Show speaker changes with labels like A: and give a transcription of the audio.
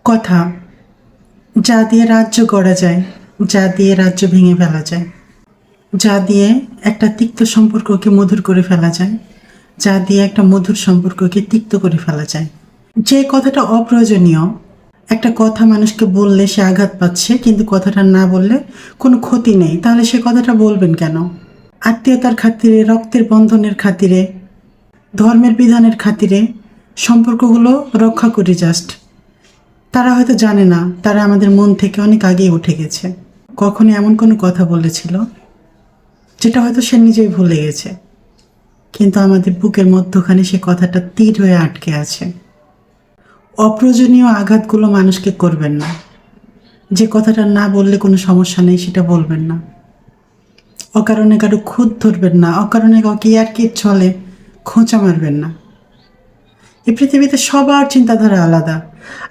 A: কথা, যা দিয়ে রাজ্য গড়া যায়, যা দিয়ে রাজ্য ভেঙে ফেলা যায়, যা দিয়ে একটা তিক্ত সম্পর্ককে মধুর করে ফেলা যায়, যা দিয়ে একটা মধুর সম্পর্ককে তিক্ত করে ফেলা যায়। যে কথাটা অপ্রয়োজনীয়, একটা কথা মানুষকে বললে সে আঘাত পাচ্ছে, কিন্তু কথাটা না বললে কোনো ক্ষতি নেই, তাহলে সে কথাটা বলবেন কেন? আত্মীয়তার খাতিরে, রক্তের বন্ধনের খাতিরে, ধর্মের বিধানের খাতিরে সম্পর্কগুলো রক্ষা করি জাস্ট। তারা হয়তো জানে না তারা আমাদের মন থেকে অনেক আগেই উঠে গেছে। কখনো এমন কোনো কথা বলেছিল যেটা হয়তো সে নিজেই ভুলে গেছে, কিন্তু আমাদের বুকের মধ্যখানে সে কথাটা তীর হয়ে আটকে আছে। অপ্রয়োজনীয় আঘাতগুলো মানুষকে করবেন না। যে কথাটা না বললে কোনো সমস্যা নেই সেটা বলবেন না। অকারণে কারো খুঁত ধরবেন না, অকারণে কাউকে ইয়ার্কির ছলে খোঁচা মারবেন না। এই পৃথিবীতে সবার চিন্তাধারা আলাদা।